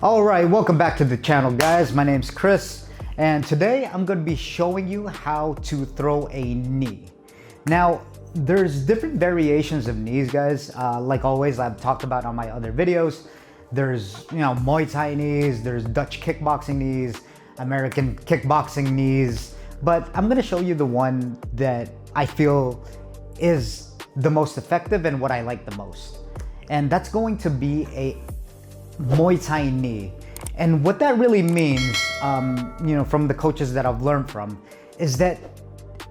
Alright, welcome back to the channel, guys. My name's Chris, and today I'm going to be showing you how to throw a knee. Now, there's different variations of knees, guys. Like always, I've talked about on my other videos. There's, Muay Thai knees, there's Dutch kickboxing knees, American kickboxing knees, but I'm going to show you the one that I feel is the most effective and what I like the most. And that's going to be a Muay Thai knee. And what that really means, from the coaches that I've learned from, is that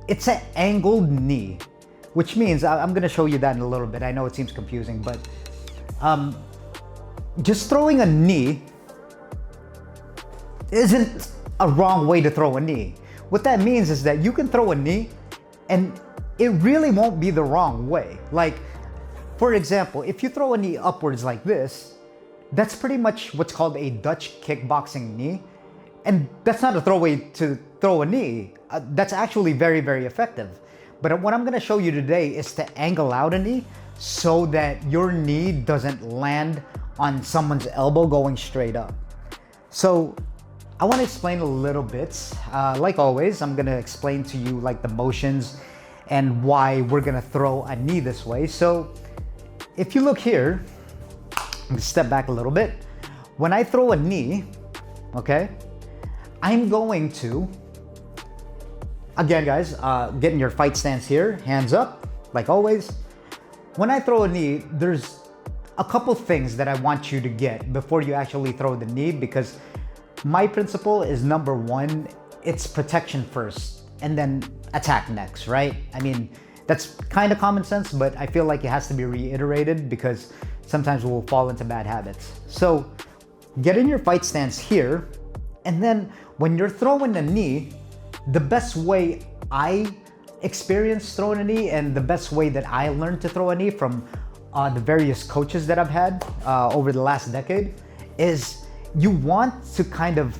it's an angled knee, which means I'm going to show you that in a little bit. I know it seems confusing, but just throwing a knee isn't a wrong way to throw a knee. What that means is that you can throw a knee and it really won't be the wrong way. Like, for example, if you throw a knee upwards like this, that's pretty much what's called a Dutch kickboxing knee. And that's not a way to throw a knee. That's actually very, very effective. But what I'm going to show you today is to angle out a knee so that your knee doesn't land on someone's elbow going straight up. So I want to explain a little bit. Like always, I'm going to explain to you like the motions and why we're going to throw a knee this way. So if you look here, I'm gonna step back a little bit. When I throw a knee, okay, I'm going to, again guys, get in your fight stance here, hands up, like always. When I throw a knee, there's a couple things that I want you to get before you actually throw the knee, because my principle is number one, it's protection first and then attack next, right? I mean, that's kind of common sense, but I feel like it has to be reiterated because sometimes we'll fall into bad habits. So get in your fight stance here, and then when you're throwing a knee, the best way I experienced throwing a knee and the best way that I learned to throw a knee from the various coaches that I've had over the last decade is you want to kind of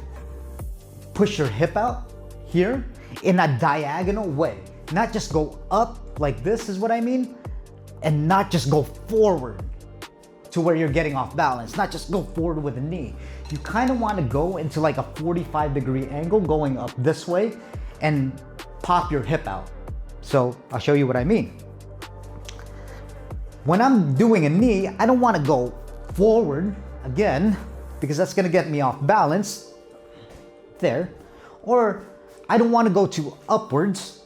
push your hip out here in a diagonal way. Not just go up like this is what I mean, and not just go forward to where you're getting off balance, not just go forward with a knee. You kind of want to go into like a 45-degree angle going up this way and pop your hip out. So I'll show you what I mean. When I'm doing a knee, I don't want to go forward again because that's going to get me off balance there, or I don't want to go to upwards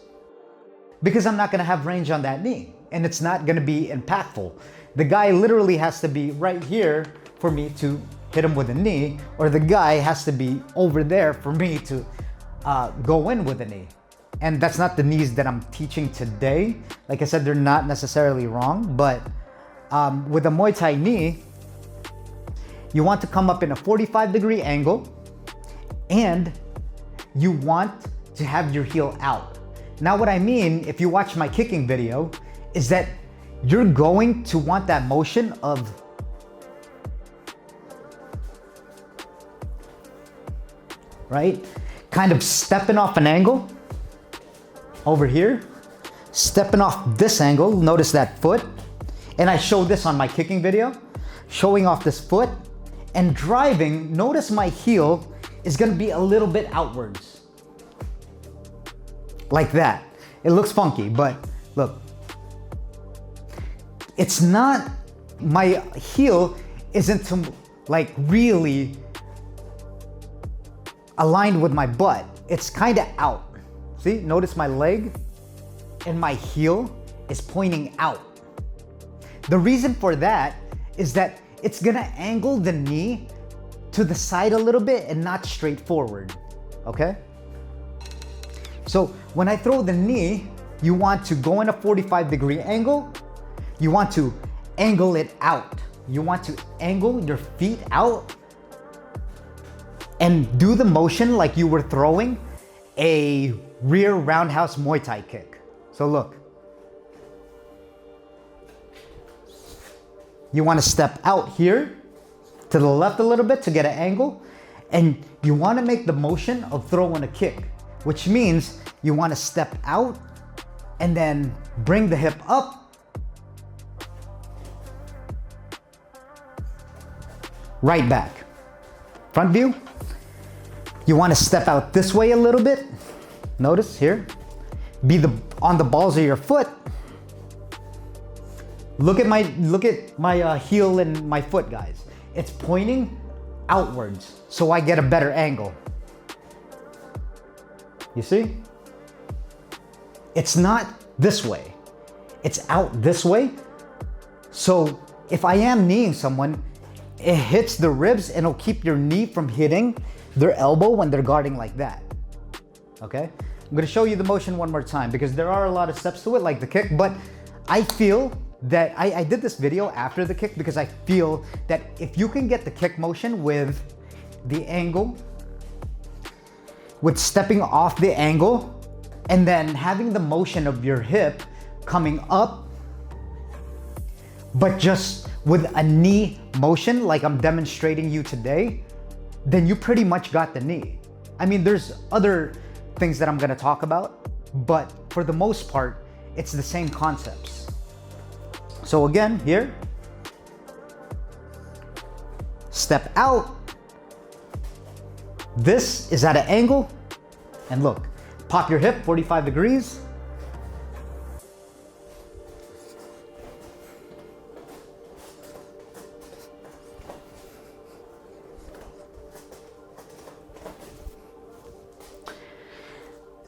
because I'm not going to have range on that knee and it's not going to be impactful. The guy literally has to be right here for me to hit him with a knee, or the guy has to be over there for me to go in with a knee. And that's not the knees that I'm teaching today. Like I said, they're not necessarily wrong, but with a Muay Thai knee, you want to come up in a 45-degree angle and you want to have your heel out. Now what I mean, if you watch my kicking video, is that you're going to want that motion of kind of stepping off an angle over here, stepping off this angle, notice that foot, and I show this on my kicking video, showing off this foot and driving. Notice my heel is going to be a little bit outwards like that. It looks funky, but look, it's not, my heel isn't like really aligned with my butt. It's kind of out. See, notice my leg and my heel is pointing out. The reason for that is that it's gonna angle the knee to the side a little bit and not straight forward, okay? So when I throw the knee, you want to go in a 45-degree angle. You want to angle it out. You want to angle your feet out and do the motion like you were throwing a rear roundhouse Muay Thai kick. So look. You want to step out here to the left a little bit to get an angle, and you want to make the motion of throwing a kick, which means you want to step out and then bring the hip up right back. front view. You want to step out this way a little bit. Notice here. Be on the balls of your foot. Look at my heel and my foot, guys. It's pointing outwards, so I get a better angle. You see? It's not this way. It's out this way. So if I am kneeing someone, it hits the ribs and it'll keep your knee from hitting their elbow when they're guarding like that. Okay? I'm gonna show you the motion one more time because there are a lot of steps to it, like the kick, but I feel that I did this video after the kick because I feel that if you can get the kick motion with the angle, with stepping off the angle, and then having the motion of your hip coming up, but just with a knee motion like I'm demonstrating you today, then you pretty much got the knee. I mean, there's other things that I'm gonna talk about, but for the most part, it's the same concepts. So again, here, step out. This is at an angle, and look, pop your hip 45 degrees.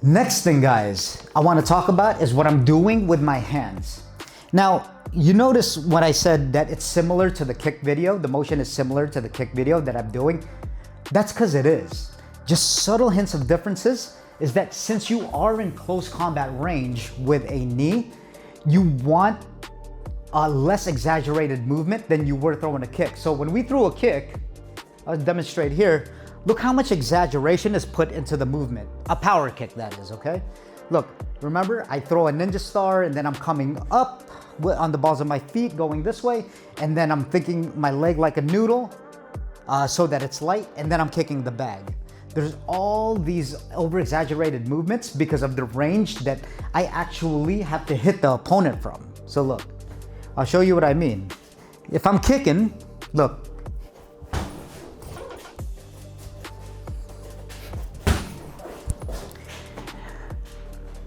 Next thing, guys, I want to talk about is what I'm doing with my hands. Now, you notice when I said that it's similar to the kick video, the motion is similar to the kick video that I'm doing. That's because it is. Just subtle hints of differences is that since you are in close combat range with a knee, you want a less exaggerated movement than you were throwing a kick. So when we threw a kick, I'll demonstrate here, look how much exaggeration is put into the movement. A power kick, that is, okay? Look, remember, I throw a ninja star and then I'm coming up on the balls of my feet, going this way, and then I'm thinking my leg like a noodle so that it's light, and then I'm kicking the bag. There's all these over-exaggerated movements because of the range that I actually have to hit the opponent from. So look, I'll show you what I mean. If I'm kicking, look.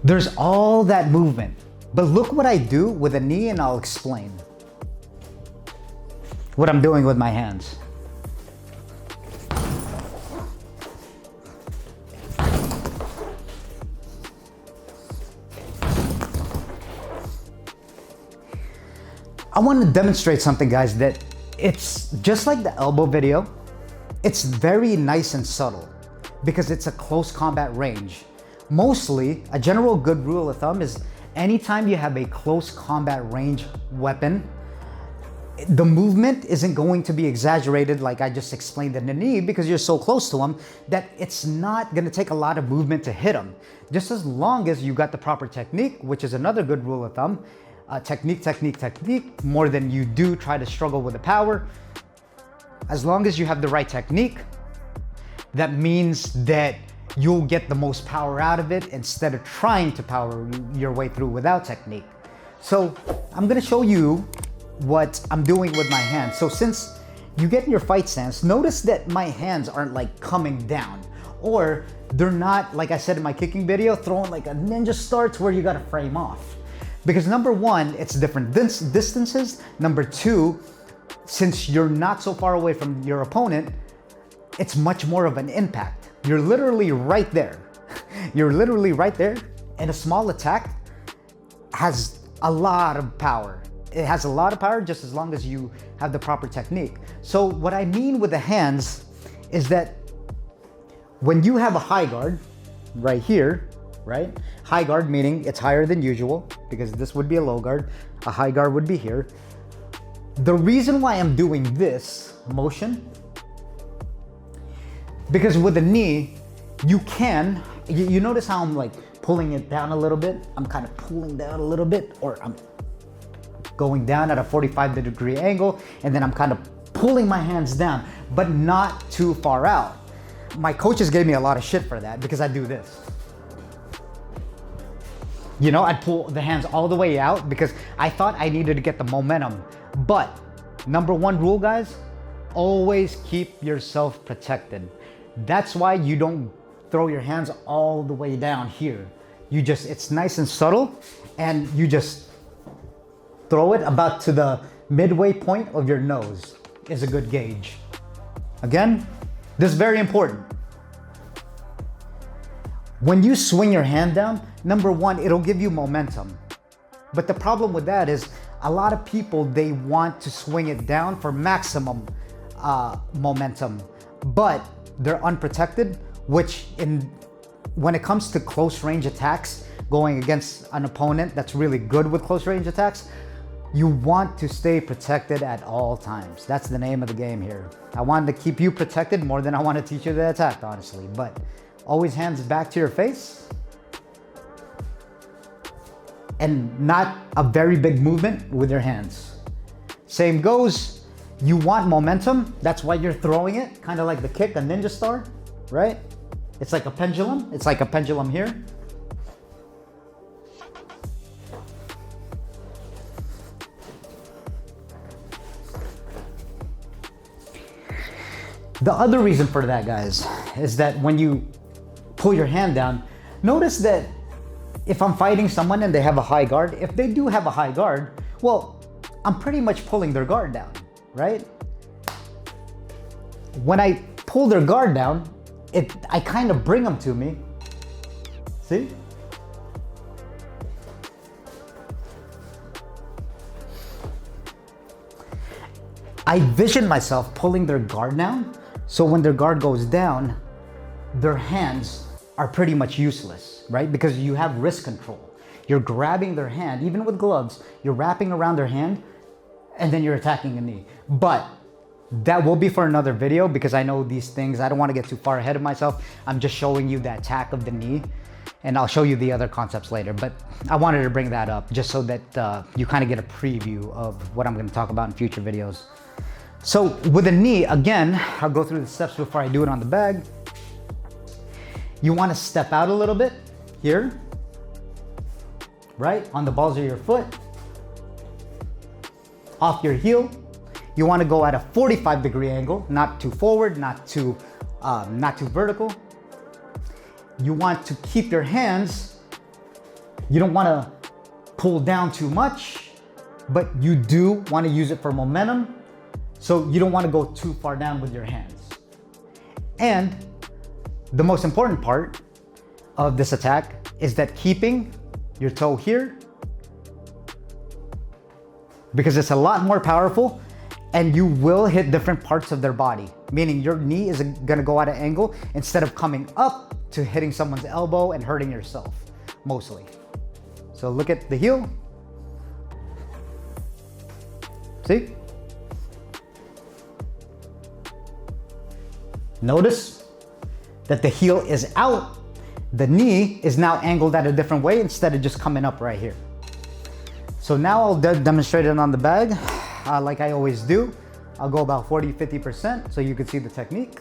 There's all that movement. But look what I do with a knee, and I'll explain what I'm doing with my hands. I want to demonstrate something, guys, that it's just like the elbow video. It's very nice and subtle because it's a close combat range. Mostly, a general good rule of thumb is anytime you have a close combat range weapon, the movement isn't going to be exaggerated like I just explained in the knee because you're so close to them that it's not going to take a lot of movement to hit them. Just as long as you got the proper technique, which is another good rule of thumb, technique, more than you do try to struggle with the power. As long as you have the right technique, that means that you'll get the most power out of it instead of trying to power your way through without technique. So I'm gonna show you what I'm doing with my hands. So since you get in your fight stance, notice that my hands aren't like coming down, or they're not, like I said in my kicking video, throwing like a ninja star to where you gotta frame off. Because number one, it's different distances. Number two, since you're not so far away from your opponent, it's much more of an impact. You're literally right there. You're literally right there. And a small attack has a lot of power. It has a lot of power just as long as you have the proper technique. So what I mean with the hands is that when you have a high guard right here, right? High guard meaning it's higher than usual because this would be a low guard. A high guard would be here. The reason why I'm doing this motion, because with the knee, you notice how I'm like pulling it down a little bit? I'm kind of pulling down a little bit, or I'm going down at a 45-degree angle, and then I'm kind of pulling my hands down, but not too far out. My coaches gave me a lot of shit for that because I do this. You know, I'd pull the hands all the way out because I thought I needed to get the momentum. But number one rule, guys, always keep yourself protected. That's why you don't throw your hands all the way down here. It's nice and subtle, and you just throw it about to the midway point of your nose is a good gauge. Again, this is very important. When you swing your hand down, number one, it'll give you momentum. But the problem with that is a lot of people, they want to swing it down for maximum momentum, but they're unprotected, which when it comes to close range attacks, going against an opponent that's really good with close range attacks, you want to stay protected at all times. That's the name of the game here. I wanted to keep you protected more than I want to teach you the attack, honestly, but always hands back to your face and not a very big movement with your hands. Same goes, you want momentum, that's why you're throwing it, kind of like the kick, a ninja star, right? It's like a pendulum. It's like a pendulum here. The other reason for that, guys, is that when you pull your hand down, notice that if I'm fighting someone and they have a high guard, if they do have a high guard, well, I'm pretty much pulling their guard down, right? When I pull their guard down, I kind of bring them to me. See? I vision myself pulling their guard down, so when their guard goes down, their hands are pretty much useless, right? Because you have wrist control. You're grabbing their hand, even with gloves, you're wrapping around their hand, and then you're attacking a knee. But that will be for another video, because I know these things, I don't want to get too far ahead of myself. I'm just showing you the attack of the knee, and I'll show you the other concepts later. But I wanted to bring that up just so that you kind of get a preview of what I'm going to talk about in future videos. So with a knee, again, I'll go through the steps before I do it on the bag. You want to step out a little bit here, right? On the balls of your foot, off your heel. You want to go at a 45-degree angle, not too forward, not too vertical. You want to keep your hands, you don't want to pull down too much, but you do want to use it for momentum. So you don't want to go too far down with your hands. And the most important part of this attack is that keeping your toe here, because it's a lot more powerful and you will hit different parts of their body, meaning your knee is gonna go at an angle instead of coming up to hitting someone's elbow and hurting yourself, mostly. So look at the heel. See? Notice that the heel is out. The knee is now angled at a different way instead of just coming up right here. So now I'll demonstrate it on the bag. Like I always do. I'll go about 40-50% so you can see the technique.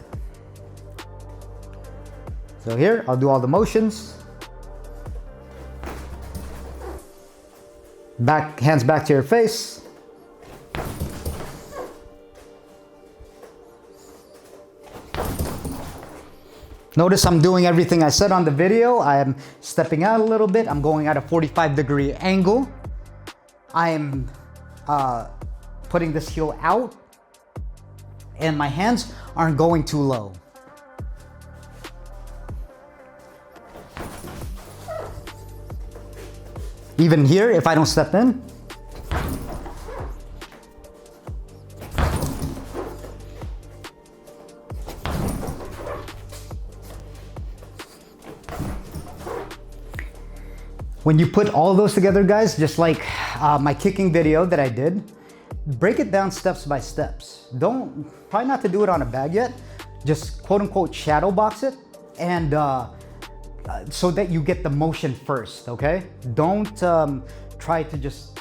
So here, I'll do all the motions. Hands back to your face. Notice I'm doing everything I said on the video. I am stepping out a little bit. I'm going at a 45-degree angle. I am putting this heel out, and my hands aren't going too low. Even here, if I don't step in, when you put all those together, guys, just like my kicking video that I did, break it down steps by steps. Try not to do it on a bag yet. Just quote unquote shadow box it, and so that you get the motion first, okay? Don't try to just,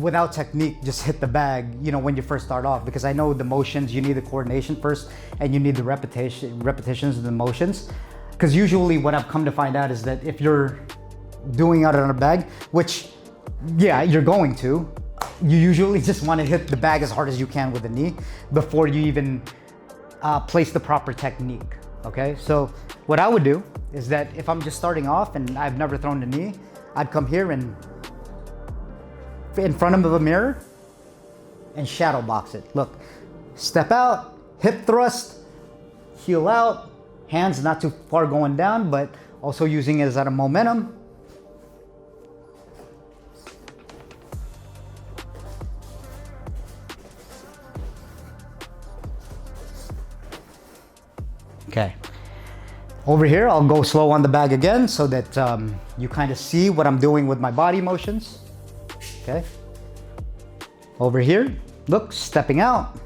without technique, just hit the bag, when you first start off, because I know the motions, you need the coordination first, and you need the repetitions of the motions. Because usually what I've come to find out is that if you're doing it on a bag, which, yeah, you're going to, you usually just want to hit the bag as hard as you can with the knee before you even place the proper technique, okay? So what I would do is that if I'm just starting off and I've never thrown a knee, I'd come here and in front of a mirror and shadow box it. Look, step out, hip thrust, heel out, hands not too far going down, but also using it as a momentum. Okay. Over here, I'll go slow on the bag again so that you kind of see what I'm doing with my body motions. Okay. Over here, look, stepping out.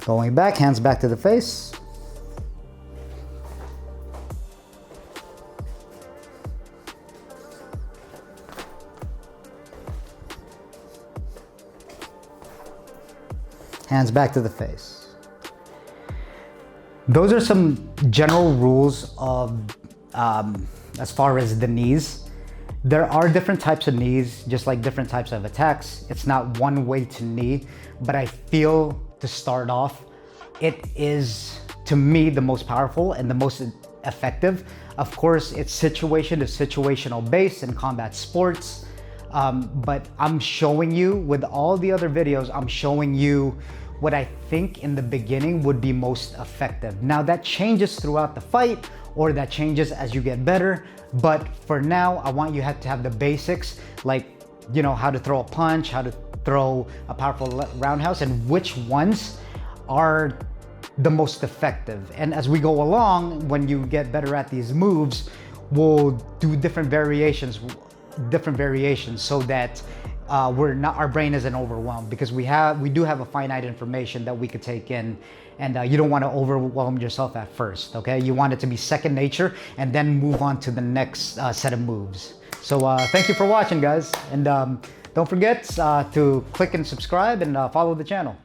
Going back, hands back to the face. Hands back to the face. Those are some general rules of as far as the knees. There are different types of knees, just like different types of attacks. It's not one way to knee, but I feel to start off, it is, to me, the most powerful and the most effective. Of course, it's situation to situational based in combat sports, but I'm showing you, with all the other videos, I'm showing you what I think in the beginning would be most effective. Now that changes throughout the fight, or that changes as you get better, but for now, I want you to have the basics, like, you know, how to throw a punch, how to throw a powerful roundhouse, and which ones are the most effective. And as we go along, when you get better at these moves, we'll do different variations so that our brain isn't overwhelmed, because we do have a finite information that we could take in, and you don't want to overwhelm yourself at first, okay? You want it to be second nature and then move on to the next set of moves. So thank you for watching, guys, and don't forget to click and subscribe and follow the channel.